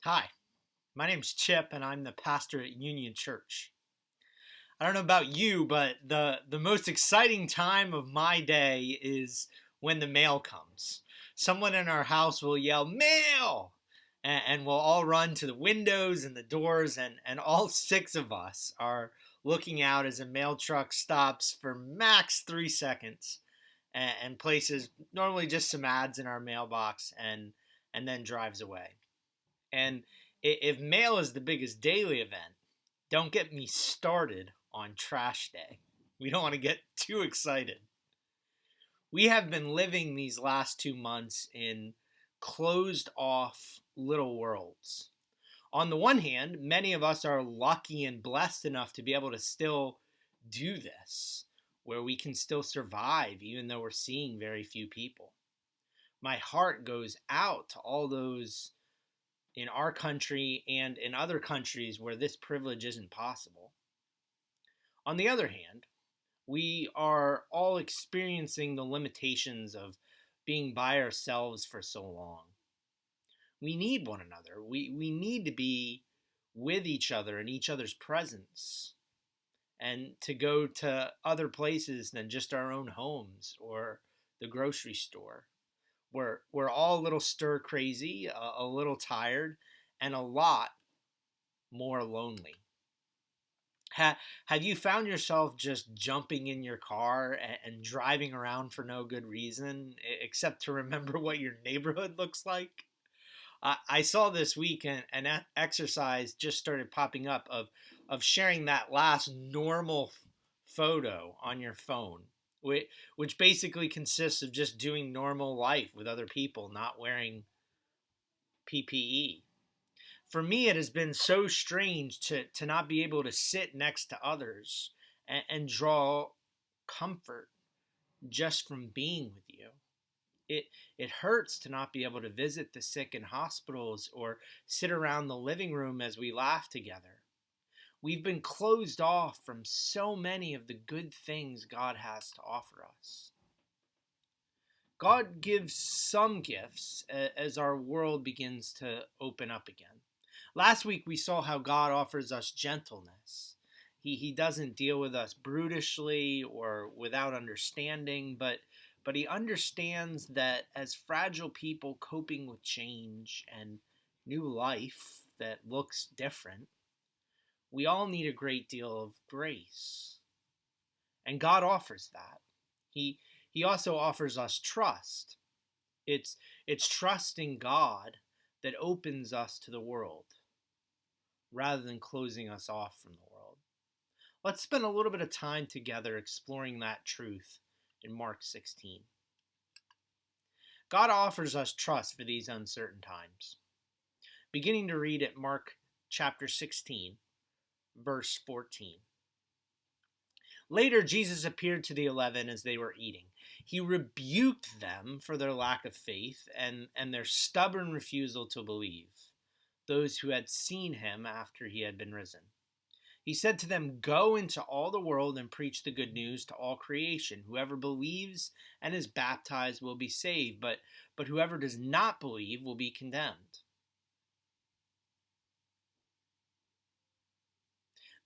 Hi, my name's Chip, and I'm the pastor at Union Church. I don't know about you, but the most exciting time of my day is when the mail comes. Someone in our house will yell, "Mail!" And we'll all run to the windows and the doors, and all six of us are looking out as a mail truck stops for max 3 seconds and places normally just some ads in our mailbox and then drives away. And if mail is the biggest daily event, don't get me started on trash day. We don't want to get too excited. We have been living these last 2 months in closed off little worlds. On the one hand, many of us are lucky and blessed enough to be able to still do this, where we can still survive even though we're seeing very few people. My heart goes out to all those in our country and in other countries where this privilege isn't possible. On the other hand, we are all experiencing the limitations of being by ourselves for so long. We need one another. We need to be with each other in each other's presence and to go to other places than just our own homes or the grocery store. We're all a little stir crazy, a little tired, and a lot more lonely. Have you found yourself just jumping in your car and driving around for no good reason, except to remember what your neighborhood looks like? I saw this week an exercise just started popping up of sharing that last normal photo on your phone, which basically consists of just doing normal life with other people, not wearing PPE. For me, it has been so strange to not be able to sit next to others and draw comfort just from being with you. It, it hurts to not be able to visit the sick in hospitals or sit around the living room as we laugh together. We've been closed off from so many of the good things God has to offer us. God gives some gifts as our world begins to open up again. Last week we saw how God offers us gentleness. He doesn't deal with us brutishly or without understanding, but he understands that as fragile people coping with change and new life that looks different, we all need a great deal of grace. And God offers that. He also offers us trust. It's it's trusting God that opens us to the world rather than closing us off from the world. Let's spend a little bit of time together exploring that truth in Mark 16. God offers us trust for these uncertain times. Beginning to read at Mark chapter 16, verse 14. Later, Jesus appeared to the 11 as they were eating. He rebuked them for their lack of faith and their stubborn refusal to believe, those who had seen him after he had been risen. He said to them, "Go into all the world and preach the good news to all creation. Whoever believes and is baptized will be saved, but whoever does not believe will be condemned."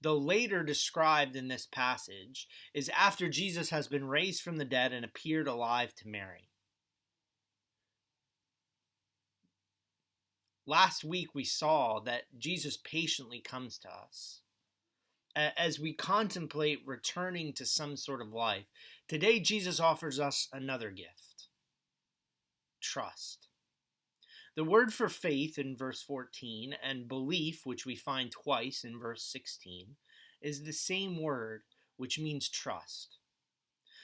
Though later described in this passage, is after Jesus has been raised from the dead and appeared alive to Mary. Last week we saw that Jesus patiently comes to us as we contemplate returning to some sort of life. Today Jesus offers us another gift: trust. The word for faith in verse 14 and belief, which we find twice in verse 16, is the same word, which means trust.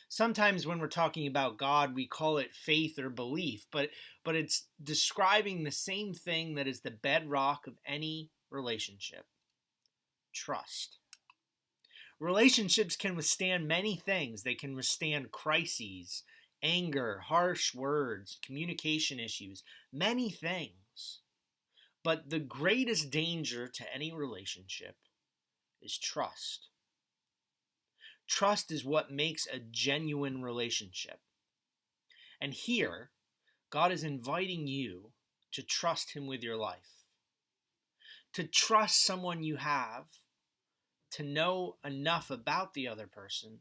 Sometimes when we're talking about God, we call it faith or belief, but it's describing the same thing that is the bedrock of any relationship: trust. Relationships can withstand many things. They can withstand crises, anger, harsh words, communication issues, many things. But the greatest danger to any relationship is trust. Trust is what makes a genuine relationship. And here, God is inviting you to trust him with your life. to trust someone you have, to know enough about the other person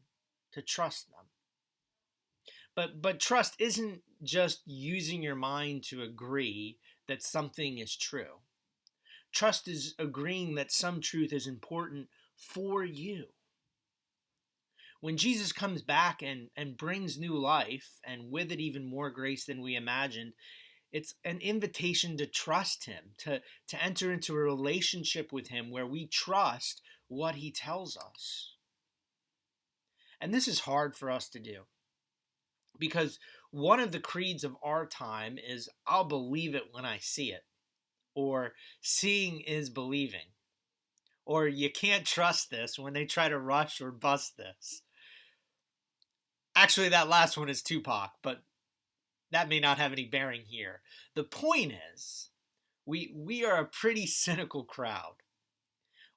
to trust them. But trust isn't just using your mind to agree that something is true. Trust is agreeing that some truth is important for you. When Jesus comes back and brings new life, and with it even more grace than we imagined, it's an invitation to trust him, to enter into a relationship with him where we trust what he tells us. And this is hard for us to do, because one of the creeds of our time is, I'll believe it when I see it, or seeing is believing, or you can't trust this when they try to rush or bust this. Actually, that last one is Tupac, but that may not have any bearing here. The point is, we are a pretty cynical crowd.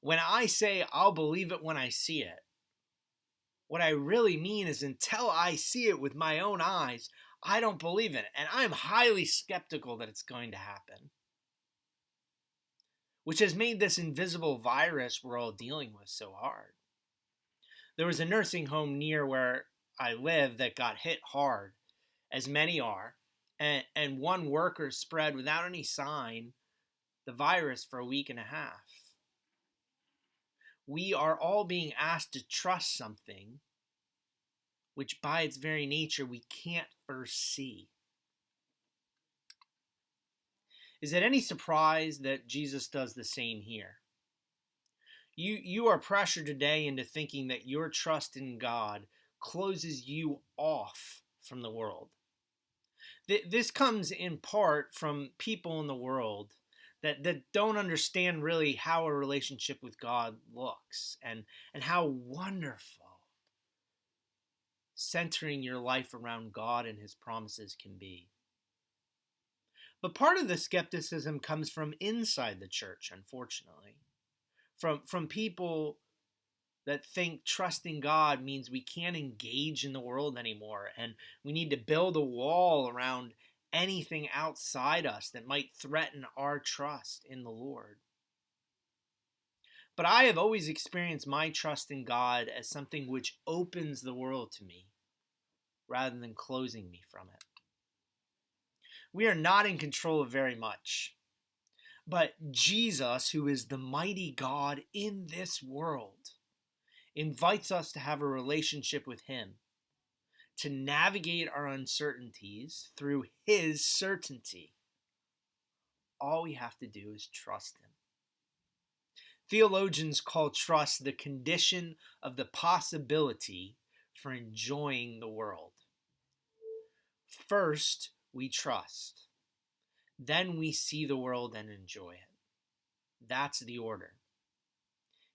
When I say I'll believe it when I see it, what I really mean is until I see it with my own eyes, I don't believe in it. And I'm highly skeptical that it's going to happen. Which has made this invisible virus we're all dealing with so hard. There was a nursing home near where I live that got hit hard, as many are, and one worker spread without any sign the virus for a week and a half. We are all being asked to trust something which by its very nature we can't first see. Is it any surprise that Jesus does the same here? You are pressured today into thinking that your trust in God closes you off from the world. This comes in part from people in the world that don't understand really how a relationship with God looks, and how wonderful centering your life around God and his promises can be. But part of the skepticism comes from inside the church, unfortunately. From people that think trusting God means we can't engage in the world anymore, and we need to build a wall around anything outside us that might threaten our trust in the Lord. But I have always experienced my trust in God as something which opens the world to me, rather than closing me from it. We are not in control of very much. But Jesus, who is the mighty God in this world, invites us to have a relationship with him, to navigate our uncertainties through his certainty. All we have to do is trust him. Theologians call trust the condition of the possibility for enjoying the world. First, we trust. Then we see the world and enjoy it. That's the order.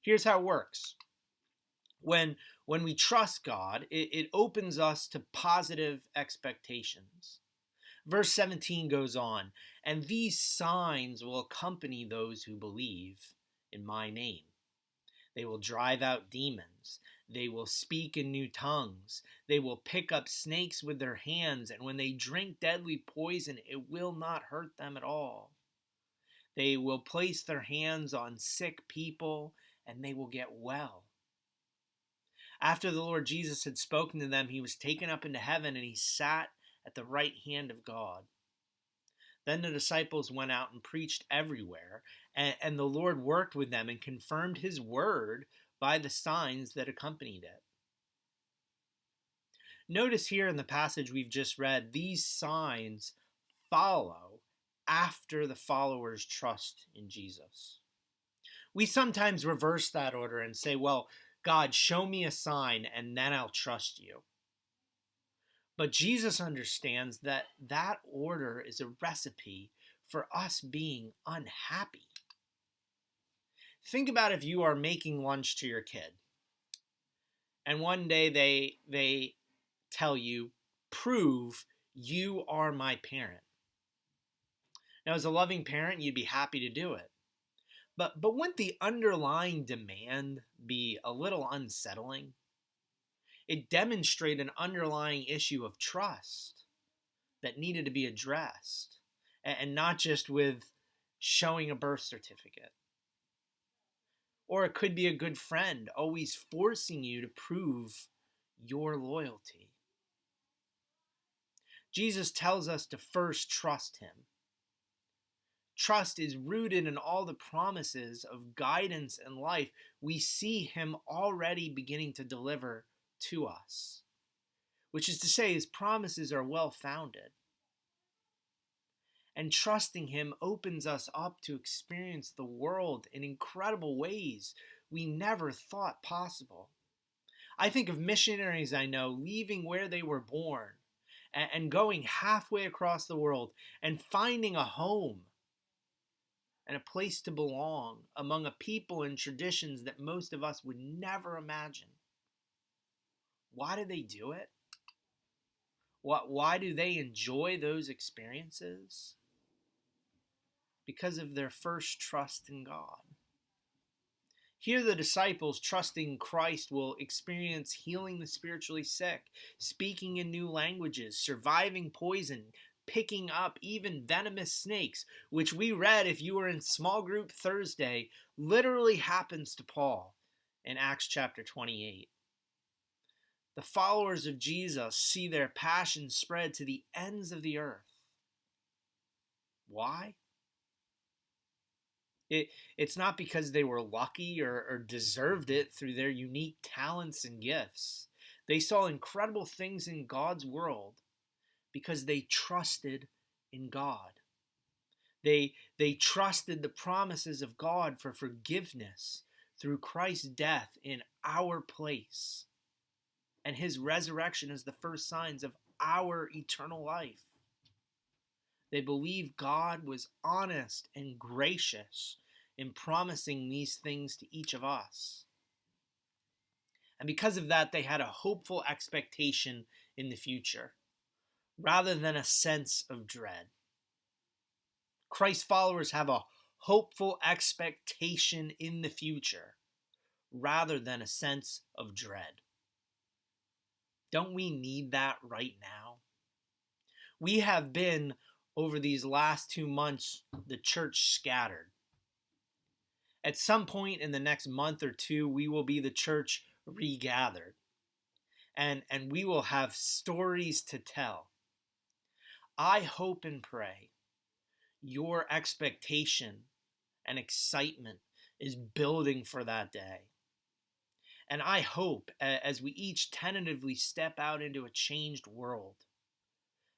Here's how it works. When we trust God, it opens us to positive expectations. Verse 17 goes on, and these signs will accompany those who believe in my name. They will drive out demons. They will speak in new tongues. They will pick up snakes with their hands, and when they drink deadly poison, it will not hurt them at all. They will place their hands on sick people, and they will get well. After the Lord Jesus had spoken to them, he was taken up into heaven, and he sat at the right hand of God. Then the disciples went out and preached everywhere, and the Lord worked with them and confirmed his word by the signs that accompanied it. Notice here in the passage we've just read, these signs follow after the followers trust in Jesus. We sometimes reverse that order and say, well, God, show me a sign and then I'll trust you. But Jesus understands that that order is a recipe for us being unhappy. Think about if you are making lunch to your kid, and one day they tell you, prove you are my parent. Now, as a loving parent, you'd be happy to do it. But wouldn't the underlying demand be a little unsettling? It demonstrated an underlying issue of trust that needed to be addressed, and not just with showing a birth certificate. Or it could be a good friend, always forcing you to prove your loyalty. Jesus tells us to first trust him. Trust is rooted in all the promises of guidance and life we see him already beginning to deliver to us, which is to say, his promises are well founded. And trusting him opens us up to experience the world in incredible ways we never thought possible. I think of missionaries I know leaving where they were born and going halfway across the world and finding a home and a place to belong among a people and traditions that most of us would never imagine. Why do they do it? Why do they enjoy those experiences? Because of their first trust in God. Here, the disciples trusting Christ will experience healing the spiritually sick, speaking in new languages, surviving poison, picking up even venomous snakes, which we read, if you were in small group Thursday, literally happens to Paul in Acts chapter 28. The followers of Jesus see their passion spread to the ends of the earth. Why? It's not because they were lucky or deserved it through their unique talents and gifts. They saw incredible things in God's world because they trusted in God. They trusted the promises of God for forgiveness through Christ's death in our place and his resurrection as the first signs of our eternal life. They believed God was honest and gracious in promising these things to each of us. And because of that, they had a hopeful expectation in the future, rather than a sense of dread. Christ followers have a hopeful expectation in the future, rather than a sense of dread. Don't we need that right now? We have been, over these last 2 months, the church scattered. At some point in the next month or two, we will be the church regathered. And we will have stories to tell. I hope and pray your expectation and excitement is building for that day. And I hope, as we each tentatively step out into a changed world,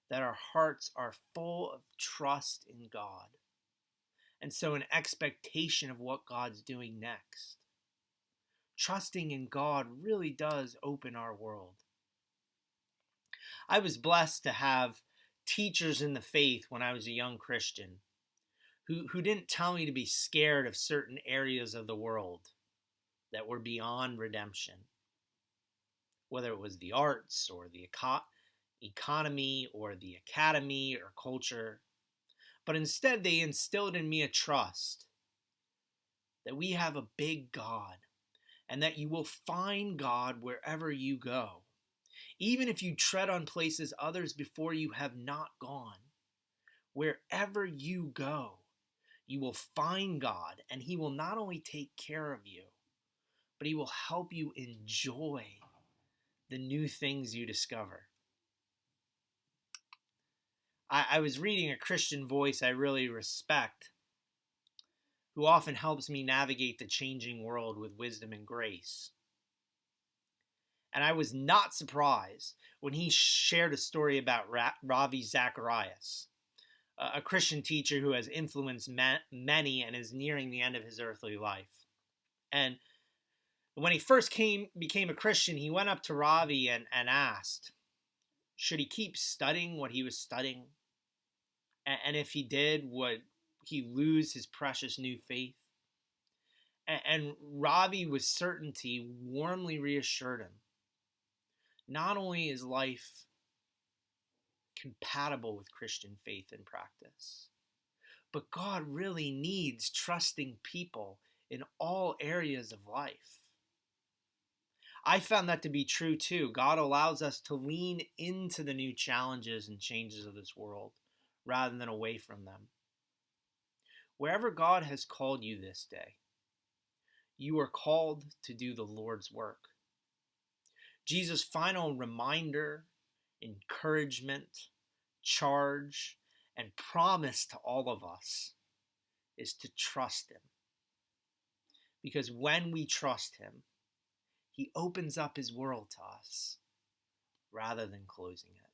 that our hearts are full of trust in God. And so an expectation of what God's doing next. Trusting in God really does open our world. I was blessed to have teachers in the faith when I was a young Christian who didn't tell me to be scared of certain areas of the world that were beyond redemption, whether it was the arts or the economy or the academy or culture. But instead, they instilled in me a trust that we have a big God and that you will find God wherever you go. Even if you tread on places others before you have not gone, wherever you go, you will find God, and he will not only take care of you, but he will help you enjoy the new things you discover. I was reading a Christian voice I really respect, who often helps me navigate the changing world with wisdom and grace. And I was not surprised when he shared a story about Ravi Zacharias, a Christian teacher who has influenced many and is nearing the end of his earthly life. And when he first became a Christian, he went up to Ravi and asked, should he keep studying what he was studying? And if he did, would he lose his precious new faith? And Ravi, with certainty, warmly reassured him. Not only is life compatible with Christian faith and practice, but God really needs trusting people in all areas of life. I found that to be true too. God allows us to lean into the new challenges and changes of this world rather than away from them. Wherever God has called you this day, You are called to do the Lord's work. Jesus' final reminder, encouragement, charge, and promise to all of us is to trust him. Because when we trust him, he opens up his world to us rather than closing it.